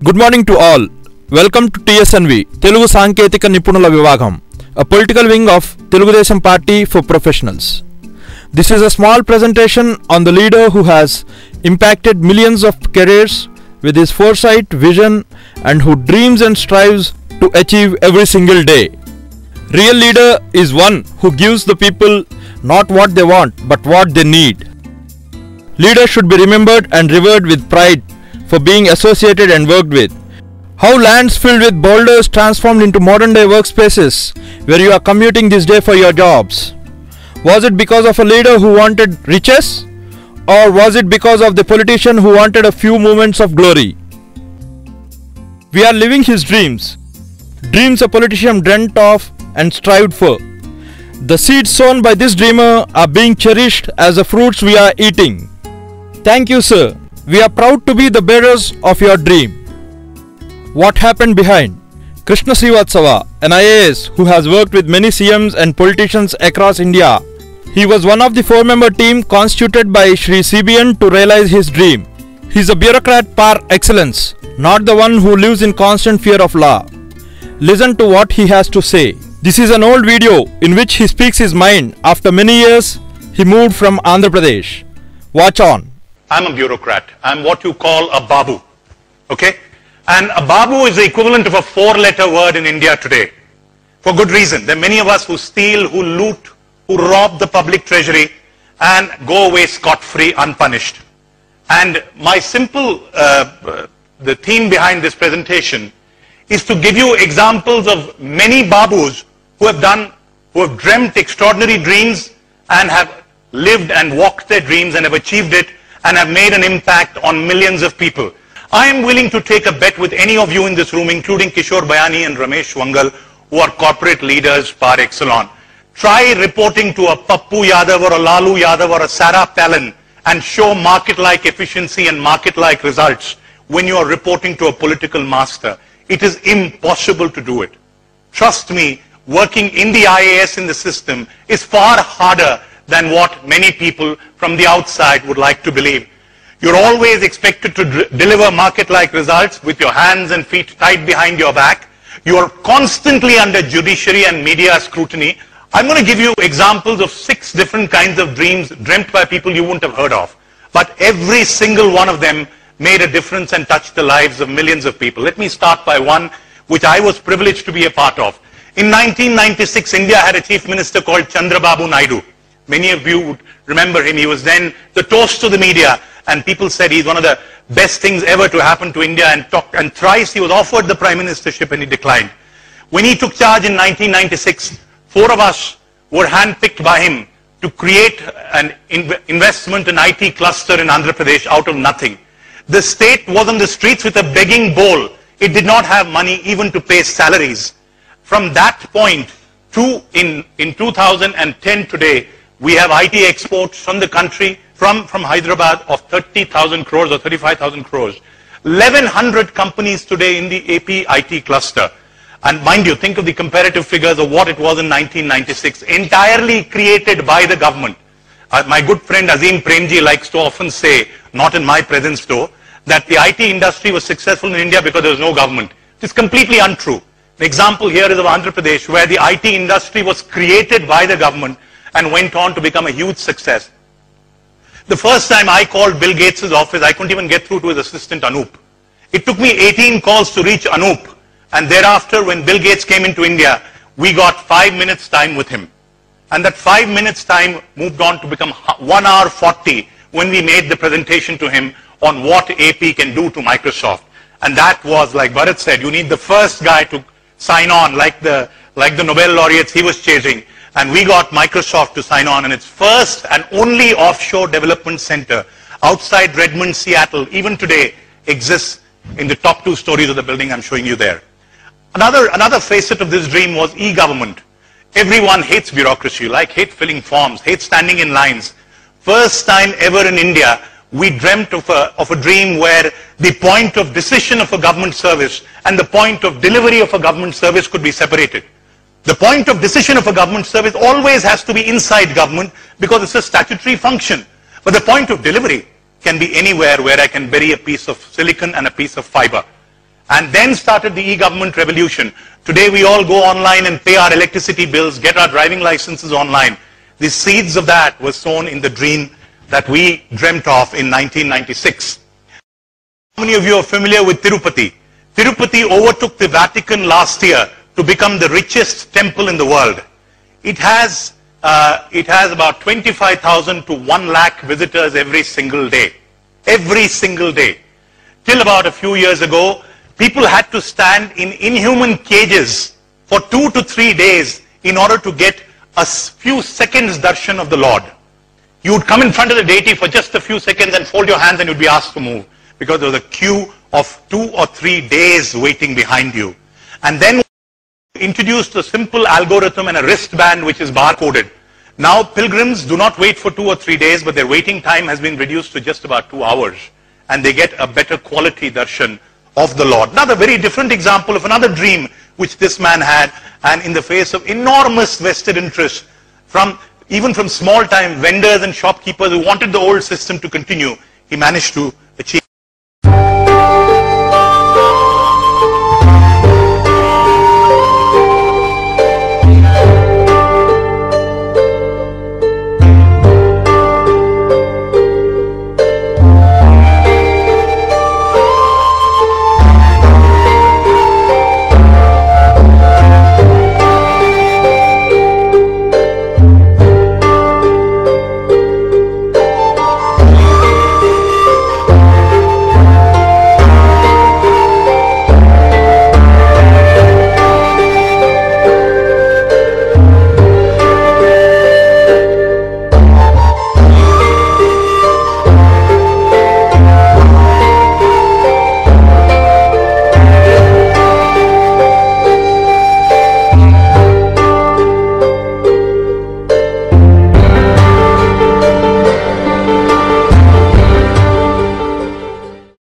Good morning to all. Welcome to Tsnv, Telugu Sanketika Nipunula Vivagam, a political wing of Telugudesam Party for professionals. This is a small presentation on the leader who has impacted millions of careers with his foresight, vision, and who dreams and strives to achieve every single day. Real leader is one who gives the people not what they want, but what they need. Leaders should be remembered and revered with pride for being associated and worked with. How lands filled with boulders transformed into modern day workspaces where you are commuting this day for your jobs. Was it because of a leader who wanted riches, or was it because of the politician who wanted a few moments of glory? We are living his dreams, dreams a politician dreamt of and strived for. The seeds sown by this dreamer are being cherished as the fruits we are eating. Thank you, sir. We are proud to be the bearers of your dream. What happened behind? Krishna Srivatsava, an IAS who has worked with many CMs and politicians across India. He was one of the 4-member team constituted by Shri CBN to realize his dream. He is a bureaucrat par excellence, not the one who lives in constant fear of law. Listen to what he has to say. This is an old video in which he speaks his mind. After many years, he moved from Andhra Pradesh. Watch on. I'm a bureaucrat. I'm what you call a babu. Okay? And a babu is the equivalent of a 4-letter word in India today. For good reason. There are many of us who steal, who loot, who rob the public treasury and go away scot-free, unpunished. And my simple, the theme behind this presentation is to give you examples of many babus who have dreamt extraordinary dreams and have lived and walked their dreams and have achieved it and have made an impact on millions of people. I am willing to take a bet with any of you in this room, including Kishore Bayani and Ramesh Wangal, who are corporate leaders par excellence. Try reporting to a Pappu Yadav or a Lalu Yadav or a Sarah Palin and show market-like efficiency and market-like results when you are reporting to a political master. It is impossible to do it. Trust me, working in the IAS in the system is far harder than what many people from the outside would like to believe. You're always expected to deliver market-like results with your hands and feet tied behind your back. You are constantly under judiciary and media scrutiny. I'm going to give you examples of 6 different kinds of dreams dreamt by people you wouldn't have heard of. But every single one of them made a difference and touched the lives of millions of people. Let me start by one which I was privileged to be a part of. In 1996, India had a chief minister called Chandrababu Naidu. Many of you would remember him. He was then the toast to the media, and people said he's one of the best things ever to happen to India, and thrice he was offered the prime ministership and he declined. When he took charge in 1996, 4 of us were handpicked by him to create an investment and IT cluster in Andhra Pradesh out of nothing. The state was on the streets with a begging bowl. It did not have money even to pay salaries. From that point to in 2010 today, we have IT exports from the country, from Hyderabad of 30,000 crores or 35,000 crores. 1,100 companies today in the AP IT cluster. And mind you, think of the comparative figures of what it was in 1996, entirely created by the government. My good friend Azim Premji likes to often say, not in my presence though, that the IT industry was successful in India because there was no government. It is completely untrue. The example here is of Andhra Pradesh, where the IT industry was created by the government and went on to become a huge success. The first time I called Bill Gates' office, I couldn't even get through to his assistant Anup. It took me 18 calls to reach Anup, and thereafter when Bill Gates came into India, we got 5 minutes time with him. And that 5 minutes time moved on to become 1 hour 40 when we made the presentation to him on what AP can do to Microsoft. And that was, like Bharat said, you need the first guy to sign on, like the Nobel laureates he was chasing. And we got Microsoft to sign on, and its first and only offshore development center outside Redmond, Seattle, even today exists in the top 2 stories of the building I'm showing you there. Another facet of this dream was e-government. Everyone hates bureaucracy, hate filling forms, hate standing in lines. First time ever in India, we dreamt of a dream where the point of decision of a government service and the point of delivery of a government service could be separated. The point of decision of a government service always has to be inside government because it's a statutory function. But the point of delivery can be anywhere where I can bury a piece of silicon and a piece of fiber. and then started the e-government revolution. Today we all go online and pay our electricity bills, get our driving licenses online. The seeds of that were sown in the dream that we dreamt of in 1996. How many of you are familiar with Tirupati? Tirupati overtook the Vatican last year to become the richest temple in the world. It has about 25,000 to 1 lakh visitors every single day. Every single day. Till about a few years ago, people had to stand in inhuman cages for 2 to 3 days in order to get a few seconds darshan of the Lord. You would come in front of the deity for just a few seconds and fold your hands and you'd be asked to move, because there was a queue of 2 or 3 days waiting behind you. And then introduced a simple algorithm and a wristband which is barcoded. Now pilgrims do not wait for 2 or 3 days, but their waiting time has been reduced to just about 2 hours. And they get a better quality darshan of the Lord. Another very different example of another dream which this man had, and in the face of enormous vested interest even from small time vendors and shopkeepers who wanted the old system to continue, he managed to achieve